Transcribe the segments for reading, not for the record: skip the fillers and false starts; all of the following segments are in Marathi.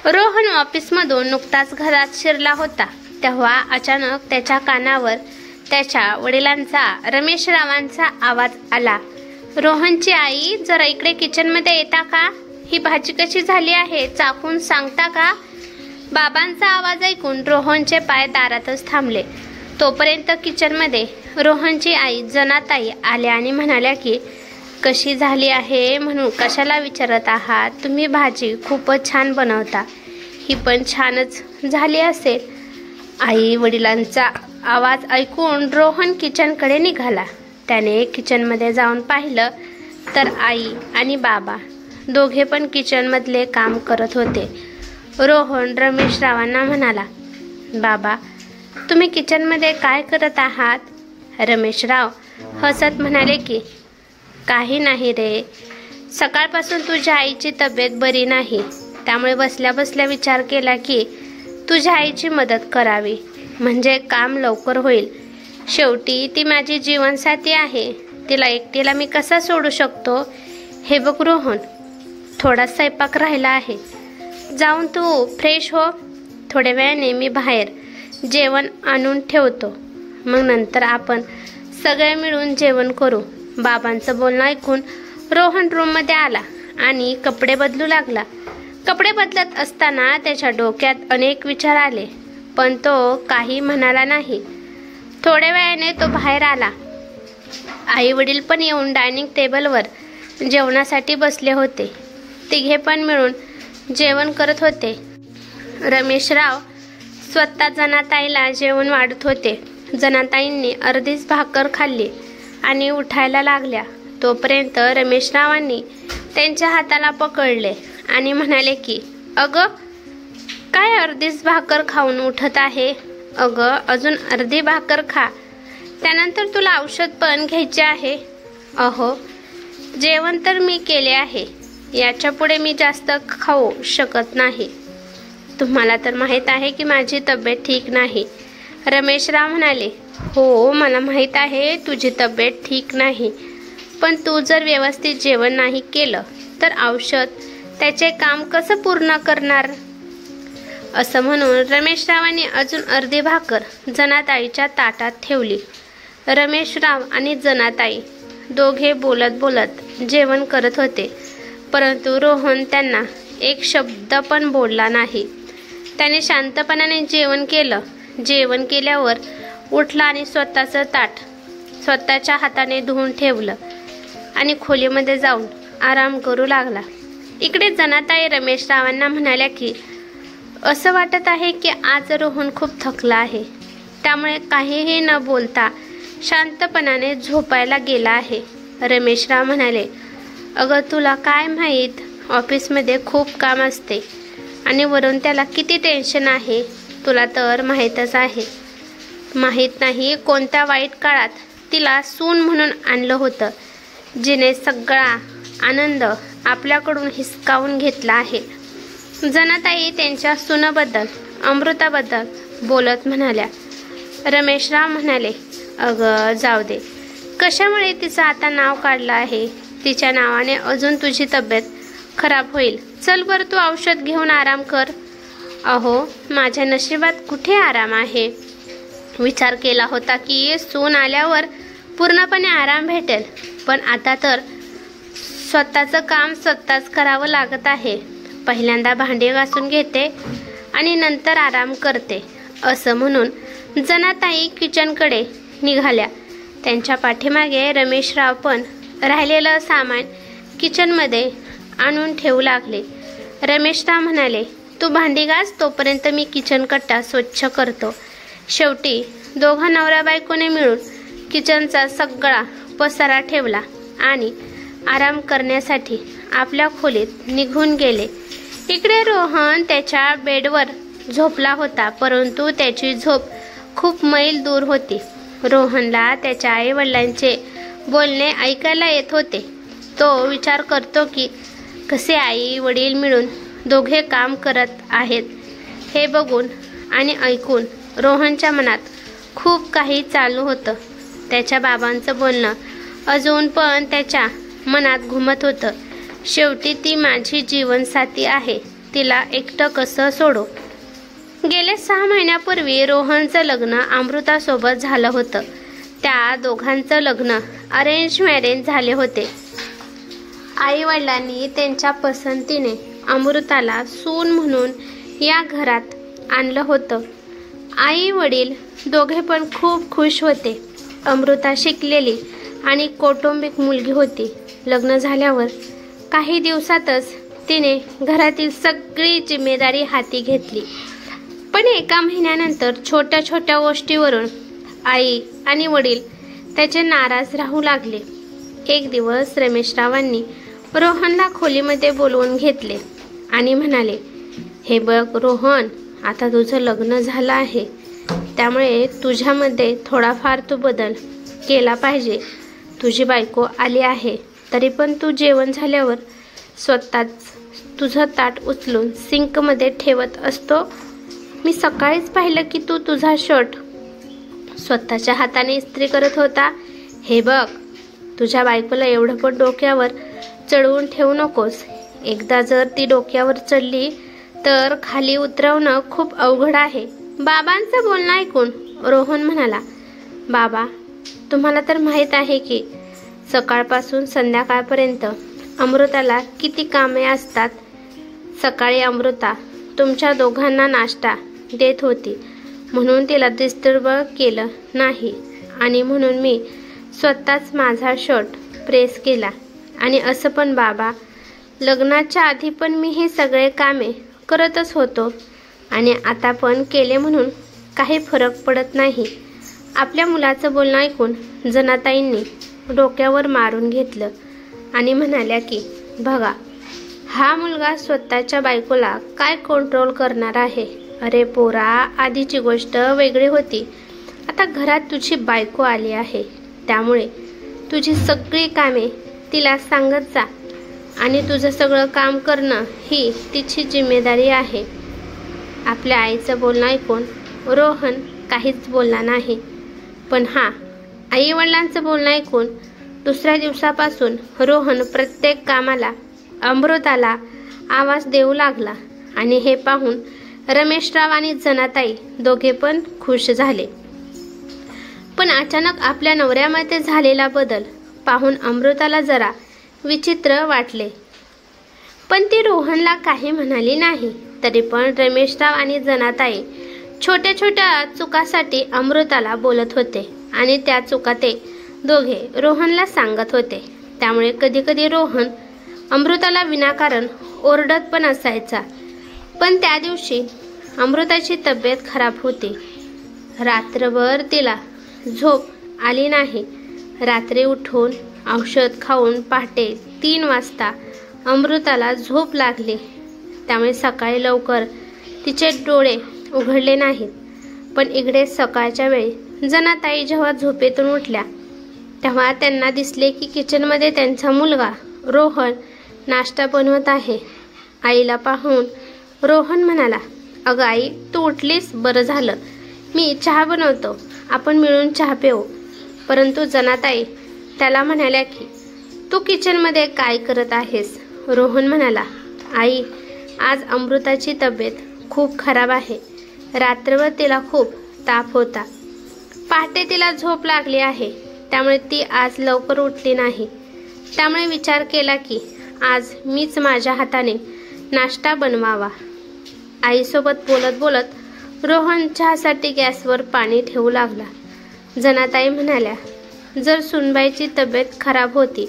रोहन ऑफिसमधून नुकताच घरात शिरला होता तेव्हा अचानक त्याच्या कानावर त्याच्या वडिलांचा रमेशरावांचा आवाज आला. रोहनची आई, जरा इकडे किचनमध्ये येता का? ही भाजी कशी झाली आहे चाखून सांगता का? बाबांचा आवाज ऐकून रोहनचे पाय दारातच थांबले. तोपर्यंत किचनमध्ये रोहनची आई जनाताई आल्या आणि म्हणाल्या की कशी झाली आहे म्हणून कशाला विचारत आहात? तुम्ही भाजी खूपच छान बनवता. ही पण छानच झाली असेल. आई वडिलांचा आवाज ऐकून रोहन किचनकडे निघाला. त्याने किचनमध्ये जाऊन पाहिलं तर आई आणि बाबा दोघे पण किचनमधले काम करत होते. रोहन रमेशरावांना म्हणाला, बाबा तुम्ही किचनमध्ये काय करत आहात? रमेशराव हसत म्हणाले की काही नाही रे, सकाळपासून तुझ्या आईची तब्येत बरी नाही, त्यामुळे बसल्या बसल्या विचार केला की तुझ्या आईची मदत करावी, म्हणजे काम लवकर होईल. शेवटी ती माझी जीवनसाथी आहे, तिला एकटीला मी कसा सोडू शकतो? हे बघ रोहन, थोडा स्वयंपाक राहिला आहे, जाऊन तू फ्रेश हो. थोड्या वेळाने मी बाहेर जेवण आणून ठेवतो, मग नंतर आपण सगळे मिळून जेवण करू. बाबांचं बोलणं ऐकून रोहन रूममध्ये आला आणि कपडे बदलू लागला. कपडे बदलत असताना त्याच्या डोक्यात अनेक विचार आले, पण तो काही म्हणाला नाही. थोड्या वेळाने तो बाहेर आला. आई वडील पण येऊन डायनिंग टेबलवर जेवणासाठी बसले होते. तिघे पण मिळून जेवण करत होते. रमेशराव स्वतः जनाताईला जेवण वाढत होते. जनाताईंनी अर्धीच भाकर खाल्ली आणि उठायला लागल्या. तोपर्यंत रमेशरावांनी त्यांच्या हाताला पकडले आणि म्हणाले की अगं काय अर्धीच भाकर खाऊन उठत आहे? अगं अजून अर्धी भाकर खा, त्यानंतर तुला औषध पण घ्यायचे आहे. अहो जेवण तर मी केले आहे, याच्या पुढे मी जास्त खाऊ शकत नाही. तुम्हाला तर माहीत आहे की माझी तब्येत ठीक नाही. रमेशराव म्हणाले, हो मला माहीत आहे तुझी तब्येत ठीक नाही, पण तू जर व्यवस्थित जेवण नाही केलं तर औषध त्याचे काम कसं पूर्ण करणार? असं म्हणून रमेशरावांनी अजून अर्धी भाकर जनाताईच्या ताटात ठेवली. रमेशराव आणि जनाताई दोघे बोलत बोलत जेवण करत होते, परंतु रोहन त्यांना एक शब्द पण बोलला नाही. त्याने शांतपणाने जेवण केलं. जेवण केल्यावर उठला आणि स्वतःचं ताट स्वतःच्या हाताने धुवून ठेवलं आणि खोलीमध्ये जाऊन आराम करू लागला. इकडे जनाताई रमेशरावांना म्हणाल्या की असं वाटत आहे की आज रोहन खूप थकला आहे, त्यामुळे काहीही न बोलता शांतपणाने झोपायला गेला आहे. रमेशराव म्हणाले, अगं तुला काय माहीत, ऑफिसमध्ये खूप काम असते आणि वरून त्याला किती टेन्शन आहे, तुला तर माहीतच आहे. माहीत नाही कोणत्या वाईट काळात तिला सून म्हणून आणलं होतं, जिने सगळा आनंद आपल्याकडून हिसकावून घेतला आहे. जनाताई त्यांच्या सूनबद्दल अमृताबद्दल बोलत म्हणाल्या. रमेशराव म्हणाले, अगं जाऊ दे, कशामुळे तिचं आता नाव काढलं आहे? तिच्या नावाने अजून तुझी तब्येत खराब होईल. चल बरं तू औषध घेऊन आराम कर. अहो माझ्या नशिबात कुठे आराम आहे? विचार केला होता की सून आल्यावर पूर्णपणे आराम भेटेल, पण आता तर स्वतःचं काम स्वतःच करावं लागत आहे. पहिल्यांदा भांडी घासून घेते आणि नंतर आराम करते. असं म्हणून जनाताई किचनकडे निघाल्या. त्यांच्या पाठीमागे रमेशराव पण राहिलेलं सामान किचनमध्ये आणून ठेवू लागले. रमेशराव म्हणाले, तू भांडी घास, तोपर्यंत मी किचन कट्टा स्वच्छ करतो. शेवटी दोघा नवरा बायकोने मिळून किचनचा सगळा पसारा ठेवला आणि आराम करण्यासाठी आपल्या खोलीत निघून गेले. इकडे रोहन त्याच्या बेडवर झोपला होता, परंतु त्याची झोप खूप मैल दूर होती. रोहनला त्याच्या आई वडिलांचे बोलणे ऐकायला येत होते. तो विचार करतो की कसे आई वडील मिळून दोघे काम करत आहेत. हे बघून आणि ऐकून रोहनच्या मनात खूप काही चालू होतं. त्याच्या बाबांचं बोलणं अजून पण त्याच्या मनात घुमत होतं. शेवटी ती माझी जीवनसाथी आहे, तिला एकटं कसं सोडू. गेले 6 महिन्यापूर्वी रोहनचं लग्न अमृतासोबत झालं होतं. त्या दोघांचं लग्न अरेंज मॅरेज झाले होते. आई वडिलांनी त्यांच्या पसंतीने अमृताला सून म्हणून या घरात आणलं होतं. आई वडील दोघे पण खूप खुश होते. अमृता शिकलेली आणि कौटुंबिक मुलगी होती. लग्न झाल्यावर काही दिवसातच तिने घरातील सगळी जिम्मेदारी हाती घेतली. पण एका महिन्यानंतर छोट्या छोट्या गोष्टीवरून आई आणि वडील त्याचे नाराज राहू लागले. एक दिवस रमेशरावांनी रोहनला खोलीमध्ये बोलवून घेतले आणि म्हणाले, हे बघ रोहन, आता तुझं लग्न झालं आहे, त्यामुळे तुझ्यामध्ये थोडाफार तू बदल केला पाहिजे. तुझी बायको आली आहे, तरी पण तू जेवण झाल्यावर स्वतःच तुझं ताट उचलून सिंकमध्ये ठेवत असतो. मी सकाळीच पाहिलं की तू तुझा शर्ट स्वतःच्या हाताने इस्त्री करत होता. हे बघ, तुझ्या बायकोला एवढं पण डोक्यावर चढवून ठेवू नकोस. एकदा जर ती डोक्यावर चढली तर खाली उतरवणं खूप अवघड आहे. बाबांचं बोलणं ऐकून रोहन म्हणाला, बाबा, तुम्हाला तर माहीत आहे की सकाळपासून संध्याकाळपर्यंत अमृताला किती कामे असतात. सकाळी अमृता तुमच्या दोघांना नाश्ता देत होती म्हणून तिला डिस्टर्ब केलं नाही आणि म्हणून मी स्वतःच माझा शर्ट प्रेस केला. आणि असं पण बाबा, लग्नाच्या आधी पण मी हे सगळे कामे करतच होतो आणि आता पण केले म्हणून काही फरक पडत नाही. आपल्या मुलाचं बोलणं ऐकून जनाताईंनी डोक्यावर मारून घेतलं आणि म्हणाल्या की बघा, हा मुलगा स्वतःच्या बायकोला काय कंट्रोल करणार आहे. अरे पोरा, आधीची गोष्ट वेगळी होती. आता घरात तुझी बायको आली आहे, त्यामुळे तुझी सगळी कामे तिला सांगत जा आणि तुझं सगळं काम करणं ही तिची जिम्मेदारी आहे. आपल्या आईचं बोलणं ऐकून रोहन काहीच बोलला नाही. पण आई वडिलांचं बोलणं ऐकून दुसऱ्या दिवसापासून रोहन प्रत्येक कामाला अमृताला आवाज देऊ लागला आणि हे पाहून रमेशराव आणि जनाताई दोघे पण खुश झाले. पण अचानक आपल्या नवऱ्यामध्ये झालेला बदल पाहून अमृताला जरा विचित्र वाटले. पण ती रोहनला काही म्हणाली नाही. तरी पण रमेशराव आणि जनाताई छोट्या छोट्या चुकासाठी अमृताला बोलत होते आणि त्या चुका ते दोघे रोहनला सांगत होते. त्यामुळे कधी कधी रोहन अमृताला विनाकारण ओरडत पण असायचा. पण त्या दिवशी अमृताची तब्येत खराब होती. रात्रभर तिला झोप आली नाही. रात्री उठून औषध खाऊन पहाटे 3 वाजता अमृताला झोप लागली. त्यामुळे सकाळी लवकर तिचे डोळे उघडले नाहीत. पण इकडे सकाळच्या वेळी जनाताई जेव्हा झोपेतून उठल्या तेव्हा त्यांना दिसले की किचनमध्ये त्यांचा मुलगा रोहन नाश्ता बनवत आहे. आईला पाहून रोहन म्हणाला, अगं आई, तू उठलीस, बरं झालं, मी चहा बनवतो, आपण मिळून चहा पिऊ. परंतु जनाताई त्याला म्हणाल्या की तू किचनमध्ये काय करत आहेस. रोहन म्हणाला, आई, आज अमृताची तब्येत खूप खराब आहे. रात्रभर तिला खूप ताप होता. पहाटे तिला झोप लागली आहे, त्यामुळे ती आज लवकर उठली नाही. त्यामुळे विचार केला की आज मीच माझ्या हाताने नाश्ता बनवावा. आईसोबत बोलत बोलत रोहन चहासाठी गॅसवर पाणी ठेवू लागला. जनाताई म्हणाल्या, जर सुनबाईची तब्येत खराब होती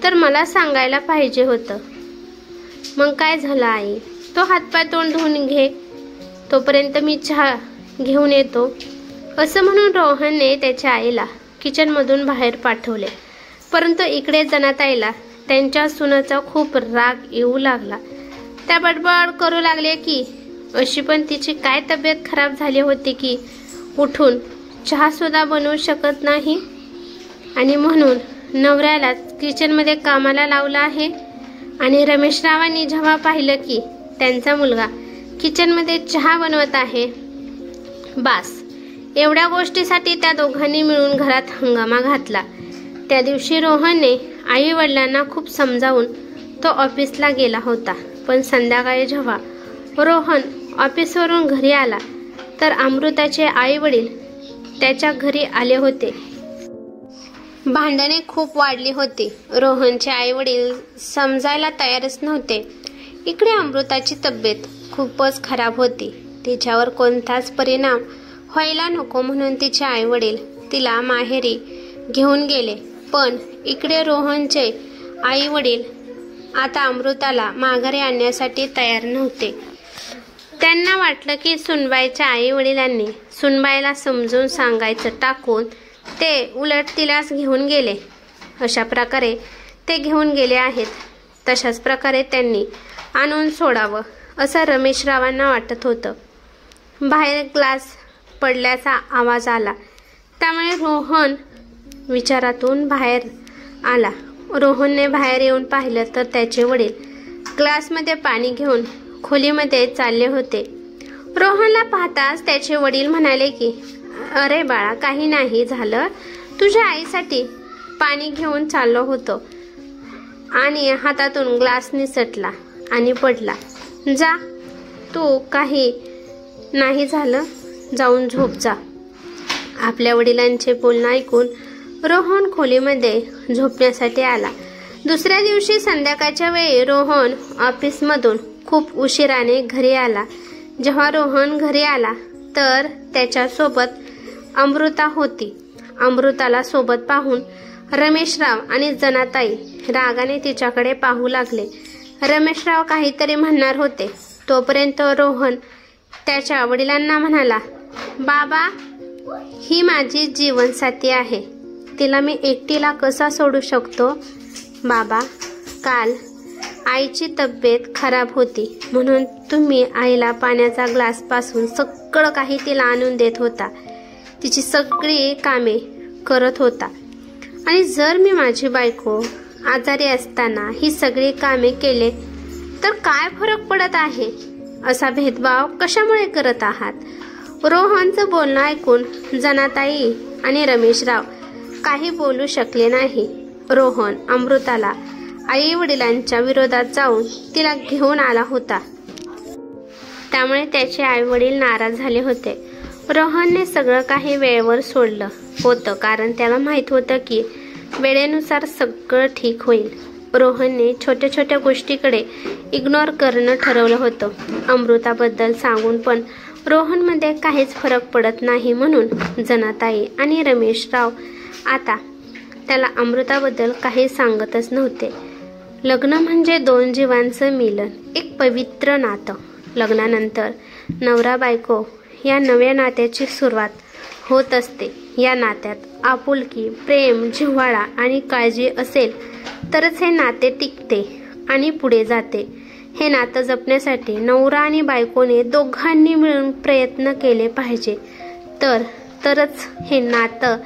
तर मला सांगायला पाहिजे होतं. मग काय झालं आई, तो हातपाय तोंड धुवून घे, तोपर्यंत मी चहा घेऊन येतो. असं म्हणून रोहनने त्याच्या आईला किचनमधून बाहेर पाठवले. परंतु इकडे जनाताईला त्यांच्या सुनेचा खूप राग येऊ लागला. त्या बडबड करू लागले की अशी पण तिची काय तब्येत खराब झाली होती की उठून चहा सुद्धा बनवू शकत नाही आणि म्हणून नवऱ्याला किचनमध्ये कामाला लावलं आहे. आणि रमेशरावांनी जेव्हा पाहिलं की त्यांचा मुलगा किचनमध्ये चहा बनवत आहे, बास, एवढ्या गोष्टीसाठी त्या दोघांनी मिळून घरात हंगामा घातला. त्या दिवशी रोहनने आई वडिलांना खूप समजावून तो ऑफिसला गेला होता. पण संध्याकाळी जेव्हा रोहन ऑफिसवरून घरी आला तर अमृताचे आई वडील त्याच्या घरी आले होते. भांडणे खूप वाढली होती. रोहनचे आई वडील समजायला तयारच नव्हते. इकडे अमृताची तब्येत खूपच खराब होती. तिच्यावर कोणताच परिणाम व्हायला नको म्हणून तिचे आई वडील तिला माहेरी घेऊन गेले. पण इकडे रोहनचे आई वडील आता अमृताला माघारी आणण्यासाठी तयार नव्हते. त्यांना वाटलं की सुनबाईच्या आई वडिलांनी सुनबाईला समजून सांगायचं टाकून ते उलट तिलाच घेऊन गेले. अशा प्रकारे ते घेऊन गेले आहेत. तशाच प्रकारे त्यांनी आणून सोडावं असं रमेशरावांना वाटत होतं. बाहेर ग्लास पडल्याचा आवाज आला. त्यामुळे रोहन विचारातून बाहेर आला. रोहनने बाहेर येऊन पाहिलं तर त्याचे वडील ग्लासमध्ये पाणी घेऊन खोलीमध्ये चालले होते. रोहनला पाहताच त्याचे वडील म्हणाले की अरे बाळा, काही नाही झालं, तुझ्या आईसाठी पाणी घेऊन चाललो होतो आणि हातातून ग्लास निसटला आणि पडला. जा, तू काही नाही झालं, जाऊन झोप जा. आपल्या वडिलांचे बोलणं ऐकून रोहन खोलीमध्ये झोपण्यासाठी आला. दुसऱ्या दिवशी संध्याकाळच्या वेळी रोहन ऑफिसमधून खूप उशिराने घरी आला. जेव्हा रोहन घरी आला तर त्याच्यासोबत अमृता होती. अमृताला सोबत पाहून रमेशराव आणि जनाताई रागाने तिच्याकडे पाहू लागले. रमेशराव काहीतरी म्हणणार होते तोपर्यंत रोहन त्याच्या वडिलांना म्हणाला, बाबा, ही माझी जीवनसाथी आहे, तिला मी एकटीला कसा सोडू शकतो? बाबा, काल आईची तब्येत खराब होती म्हणून तुम्ही आईला पाण्याचा ग्लास पासून सगळं काही तिला आणून देत होता. तिची सगळी कामे करत होता आणि जर मी माझी बायको आजारी असताना ही सगळी कामे केले तर काय फरक पडत आहे? असा भेदभाव कशामुळे करत आहात? रोहनचं बोलणं ऐकून जनाताई आणि रमेशराव काही बोलू शकले नाही. रोहन अमृताला आई वडिलांच्या विरोधात जाऊन तिला घेऊन आला होता. त्यामुळे त्याचे आई वडील नाराज झाले होते. रोहनने सगळं काही वेळेवर सोडलं होतं कारण त्याला माहित होतं की वेळेनुसार सगळं ठीक होईल. रोहनने छोट्या छोट्या गोष्टीकडे इग्नोर करणं ठरवलं होतं. अमृताबद्दल सांगून पण रोहनमध्ये काहीच फरक पडत नाही म्हणून जनाताई आणि रमेशराव आता त्याला अमृताबद्दल काही सांगतच नव्हते. लग्न म्हणजे दोन जीवांचं मिलन, एक पवित्र नातं. लग्नानंतर नवरा बायको या नव्या नात्याची सुरुवात होत असते. या नात्यात आपुलकी, प्रेम, जिव्हाळा आणि काळजी असेल तरच हे नाते टिकते आणि पुढे जाते. हे नातं जपण्यासाठी नवरा आणि बायकोने दोघांनी मिळून प्रयत्न केले पाहिजे तरच हे नातं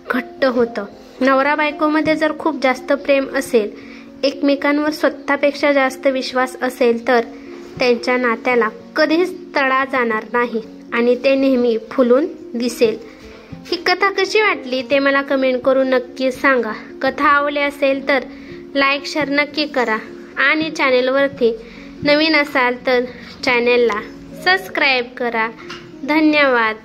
घट्ट होतं. नवरा बायकोमध्ये जर खूप जास्त प्रेम असेल, एकमेकांवर स्वतःपेक्षा जास्त विश्वास असेल तर त्यांच्या नात्याला कधीच तडा जाणार नाही आणि ते नेहमी फुलून दिसेल. ही कथा कशी वाटली ते मला कमेंट करून नक्की सांगा. कथा आवडली असेल तर लाईक शेअर नक्की करा आणि चॅनेलवरती नवीन असाल तर चॅनेलला सबस्क्राईब करा. धन्यवाद.